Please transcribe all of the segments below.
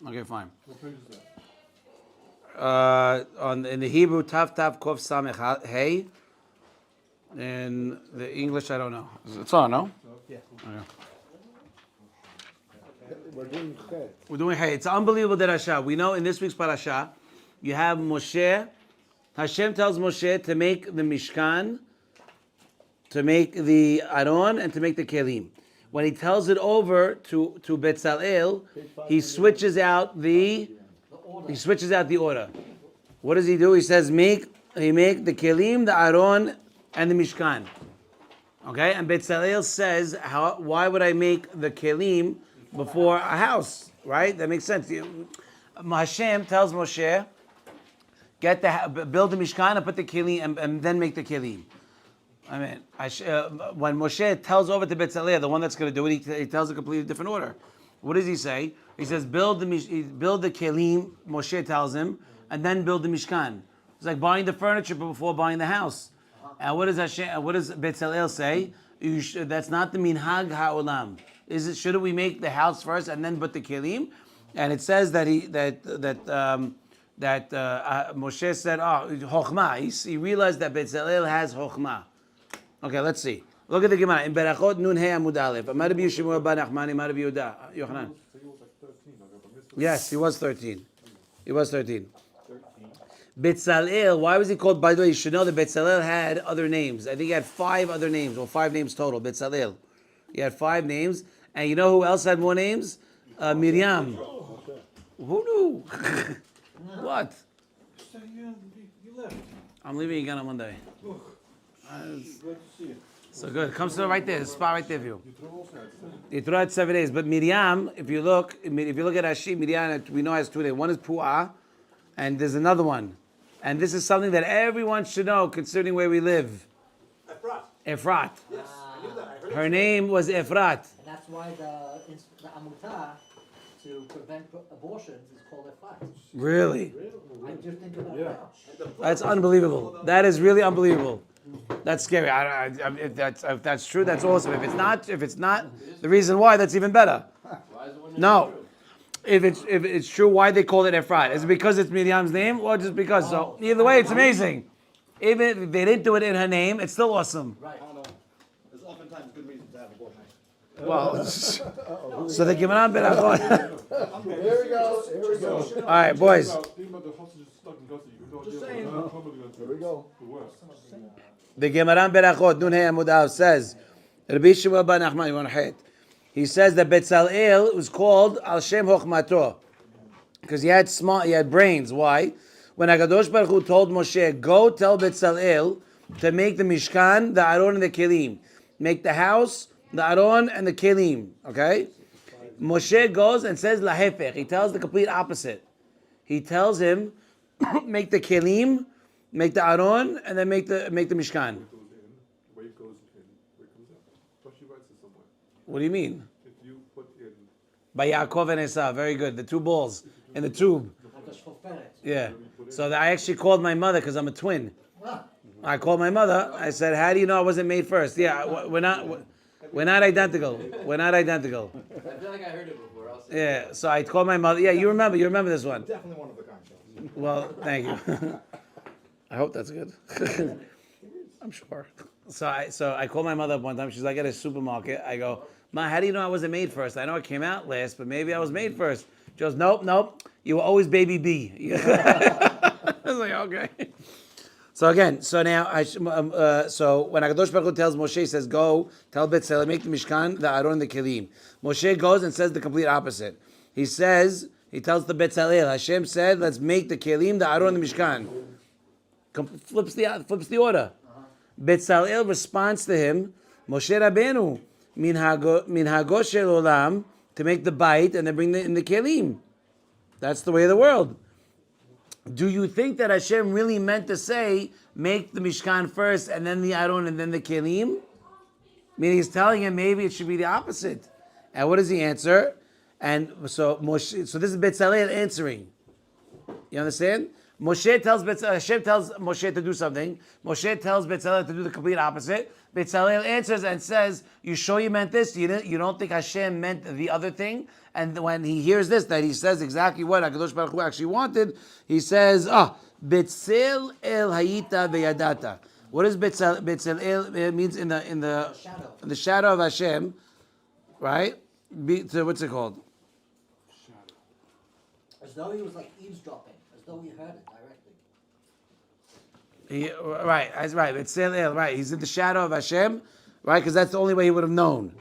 Okay, fine. What page is that? In the Hebrew, Tav Tav Kof Samech Hey. In the English, I don't know. It's on, no? Yeah. Okay. We're doing Chet. We're doing Hey. It's unbelievable derasha. We know in this week's parasha, you have Moshe. Hashem tells Moshe to make the Mishkan, to make the Aron, and to make the Kelim. When he tells it over to Betzalel, he switches out the order. What does he do? He says he make the Kelim, the Aron, and the Mishkan. Okay, and Betzalel says, why would I make the Kelim before a house? Right? That makes sense. Hashem tells Moshe, build the Mishkan and put the Kelim, and then make the Kelim. I mean, when Moshe tells over to Betzalel, the one that's going to do it, he tells a completely different order. What does he say? He says, build the Kelim, Moshe tells him, and then build the Mishkan. It's like buying the furniture before buying the house. And what does Betzalel say? That's not the minhag ha'olam. Shouldn't we make the house first and then put the Kelim? And it says that Moshe said, Chokhmah. He realized that Betzalel has Chokhmah. Okay, let's see. Look at the Gemara. In Berachot Nun He Amud Aleph. Amar Rabbi Yishmael bar Nachmani, Amar Rabbi Yehuda. Yochanan. Yes, he was 13. He was 13. Betzalel, why was he called? By the way, you should know that Betzalel had other names. I think he had 5 other names, or 5 names total. Betzalel. He had 5 names. And you know who else had more names? Miriam. Who knew? What? You left. I'm leaving again on Monday. Glad to see you. So good. Comes to right there. The spot right there for you. You throw also at 7. You throw out 7 days. But Miriam, if you look at Rashi, Miriam, we know has 2 days. One is Pu'ah, and there's another one. And this is something that everyone should know concerning where we live. Efrat. Yes, I knew that. I heard Her name was Efrat. And that's why the Amutah to prevent abortions is called a fight. Really? I just think about it now. That's unbelievable. That is really unbelievable. That's scary. If that's true, that's awesome. If it's not, the reason why, that's even better. No. If it's true, why they call it Efrat? Is it because it's Miriam's name, or just because? So either way, it's amazing. Even if they didn't do it in her name, it's still awesome. Right. I don't know. There's oftentimes good reasons to have abortion. Well, so the Gemara Berachot. Here we go. All right, boys. Think about the hostages stuck in Gaza. You can Just idea saying. what trouble they're going Here we go. The worst. The Gemara Berachot Nun He Amud Aleph says, Rabbi Shmuel bar Nachman, you want to hate? He says that Betzalel was called Al Shem Chokhmato because he had brains. Why? When Hakadosh Baruch Hu told Moshe, go tell Betzalel to make the Mishkan, the Aron, and the Kelim. Make the house, the Aron, and the Kelim. Okay? Moshe goes and says Lahefech. He tells the complete opposite. He tells him, make the Kelim, make the Aron, and then make the Mishkan. Where it goes in, where it comes out. Rashi writes it somewhere. What do you mean? If you put in By Yaakov and Esau. Very good. The 2 balls in the tube. Like a shoferet. Yeah. So I actually called my mother because I'm a twin. I called my mother. I said, "How do you know I wasn't made first?" Yeah, we're not identical. We're not identical. I feel like I heard it before. I'll say Yeah. So I called my mother. Yeah, you remember this one. Definitely one of a kind. Well, thank you. I hope that's good. I'm sure. So I called my mother up one time. She's like at a supermarket. I go, Ma, how do you know I wasn't made first? I know I came out last, but maybe I was made first. She goes, nope. You were always baby B. I was like, okay. So again, so now, so when Hakadosh Baruch Hu tells Moshe, he says, go, tell Betzalel, make the Mishkan, the Aron, the Kelim. Moshe goes and says the complete opposite. He tells the Betzalel, Hashem said, let's make the Kelim, the Aron, the Mishkan. Flips the order. Betzalel responds to him, Moshe Rabbeinu, minhago shel olam, to make the bite and then bring in the Kelim. That's the way of the world. Do you think that Hashem really meant to say, make the Mishkan first and then the Aron and then the Kelim? Meaning he's telling him maybe it should be the opposite. And what does he answer? And so Moshe, so this is Betzalel answering. You understand? Hashem tells Moshe to do something. Moshe tells Betzalel to do the complete opposite. Betzalel answers and says, "You sure you meant this? You don't think Hashem meant the other thing?" And when he hears this, that he says exactly what Hakadosh Baruch Hu actually wanted, he says, Betzalel hayita veyadata. What does Betzalel? It means in the shadow of Hashem, right? So what's it called? As though he was like eavesdropping, as though he heard it directly. Right. Betzalel, right. He's in the shadow of Hashem, right? Because that's the only way he would have known.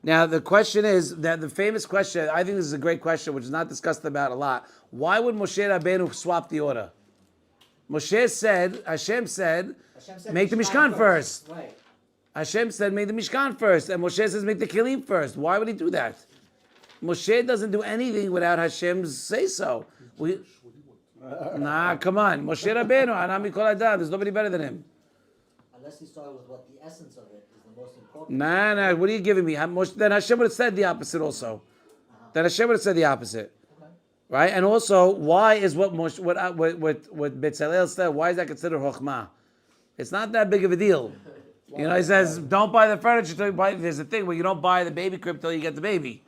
Now the question is that the famous question. I think this is a great question, which is not discussed about a lot. Why would Moshe Rabbeinu swap the order? Hashem said, make the Mishkan first. Right. Hashem said, make the Mishkan first. And Moshe says, make the Kelim first. Why would he do that? Moshe doesn't do anything without Hashem's say-so. Nah, come on. Moshe Rabbeinu, Anam Mikol Adam. There's nobody better than him. Unless he started with what the essence of it is the most important. Nah. What are you giving me? Then Hashem would have said the opposite also. Then Hashem would have said the opposite. Right? And also, why is what Betzalel said, why is that considered chokhmah? It's not that big of a deal. You know, he says, don't buy the furniture till you buy, there's a thing where you don't buy the baby crib till you get the baby.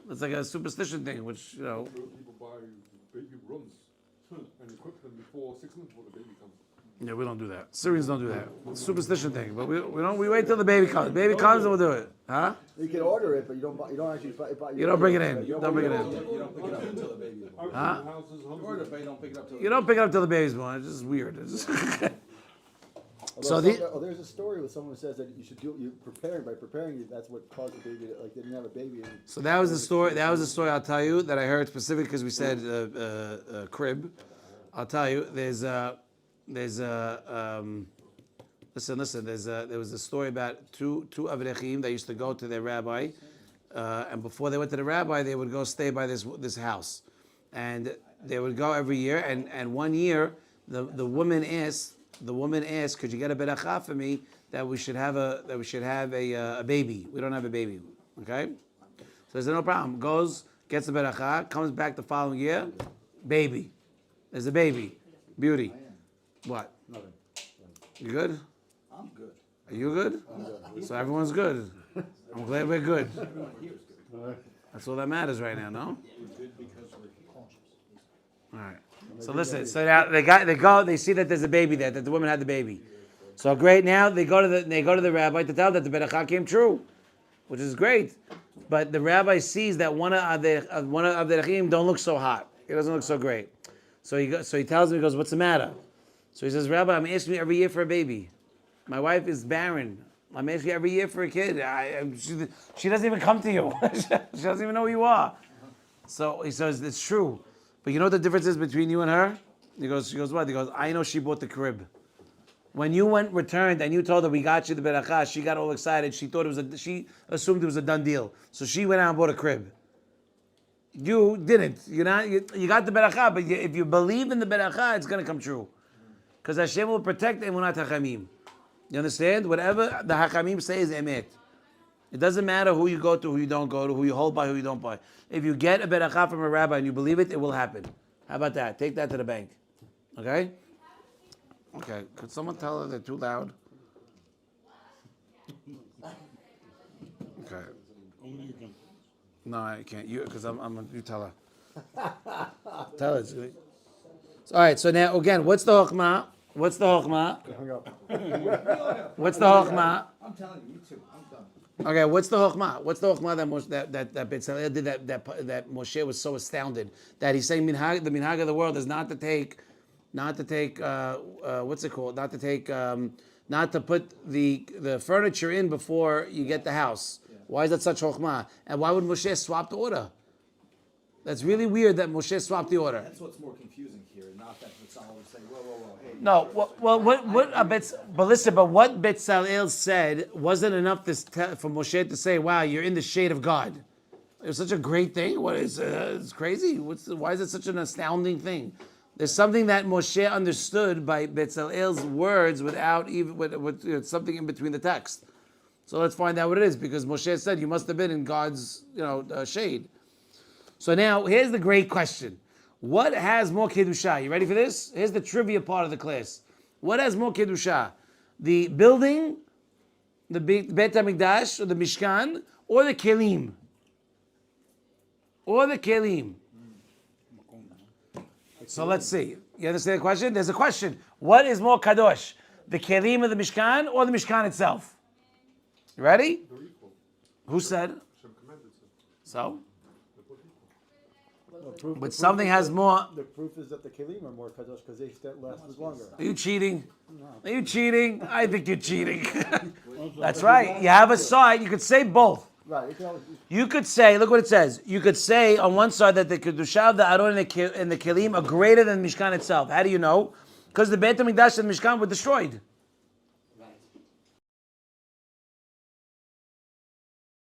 It's like a superstition thing, which, you know. People buy baby runs and equip them before 6 months before the baby comes. Yeah, we don't do that. Syrians don't do that. It's a superstition thing. But we wait till the baby comes. Baby comes and we'll do it. Huh? You can order it, but you don't actually buy. You don't bring it in. You don't bring it in. You don't pick it up until the baby is born. Huh? You order it, but you don't pick it up till You don't pick it up till the baby's born. It's just weird. It's just So there's a story with someone who says that you should do by preparing that's what caused the baby to, didn't have a baby. So that was the story. That was the story I'll tell you that I heard specifically because we said crib. I'll tell you. There's listen. There was a story about two avrechim that used to go to their rabbi, and before they went to the rabbi, they would go stay by this house, and they would go every year. And one year, the woman asked, "Could you get a beracha for me that we should have a baby? We don't have a baby, okay?" So they said, "No problem." Goes, gets the beracha, comes back the following year, baby. There's a baby, beauty. What? Nothing. You good? I'm good. Are you good? So everyone's good. I'm glad we're good. That's all that matters right now, no? All right. So listen. So now they see that there's a baby there, that the woman had the baby. So great. Now they go to the rabbi to tell that the beracha came true, which is great. But the rabbi sees that one of the rechim don't look so hot. He doesn't look so great. So he tells him, he goes, "What's the matter?" So he says, "Rabbi, I'm asking you every year for a baby. My wife is barren. I'm asking you every year for a kid. She doesn't even come to you. She doesn't even know who you are." So he says, "It's true. But you know what the difference is between you and her?" She goes, "What?" He goes, "I know she bought the crib. When you returned and you told her we got you the beracha, she got all excited. She assumed it was a done deal. So she went out and bought a crib. You didn't. You got the beracha, but if you believe in the beracha, it's going to come true. Because Hashem will protect emunat hachamim. You understand? Whatever the hachamim say is emet. It doesn't matter who you go to, who you don't go to, who you hold by, who you don't by. If you get a beracha from a rabbi and you believe it, it will happen. How about that? Take that to the bank. Okay? Okay. Could someone tell her they're too loud? Okay. No, I can't. You, because you tell her. Tell her. So, all right. So now again, what's the chokhmah? What's the chokhmah? What's the chokhmah? I'm telling you, me too. I'm done. Okay, what's the chokhmah? What's the chokhmah that Betzalel did that Moshe was so astounded that he's saying the minhag of the world is not to take what's it called? Not to put the furniture in before you get the house. Yeah. Why is that such chokhmah? And why would Moshe swap the order? That's really weird that Moshe swapped the order. That's what's more confusing here, not that Betzalel would say, whoa, hey. No, but listen, but what Betzalel said wasn't enough for Moshe to say, "Wow, you're in the shade of God." It was such a great thing. What is it's crazy? Why is it such an astounding thing? There's something that Moshe understood by Betzalel's words without even with something in between the text. So let's find out what it is, because Moshe said you must have been in God's shade. So now here's the great question: What has more kedusha? You ready for this? Here's the trivia part of the class. What has more kedusha? The building, the Beit HaMikdash, or the Mishkan, or the Kelim? Or the Kelim? So let's see. You understand the question? There's a question. What is more kadosh? The Kelim of the Mishkan or the Mishkan itself? You ready? They're equal. Who said? Hashem commanded so. So? They're both equal. But something has more. The proof is that the kelim are more kadosh because they last longer. Are you cheating? Are you cheating? I think you're cheating. That's right. You have a side. You could say both. Right. You can always, You could say, look what it says. You could say on one side that the kedusha of the aron and the kelim are greater than Mishkan itself. How do you know? Because the Beit HaMikdash and the Mishkan were destroyed.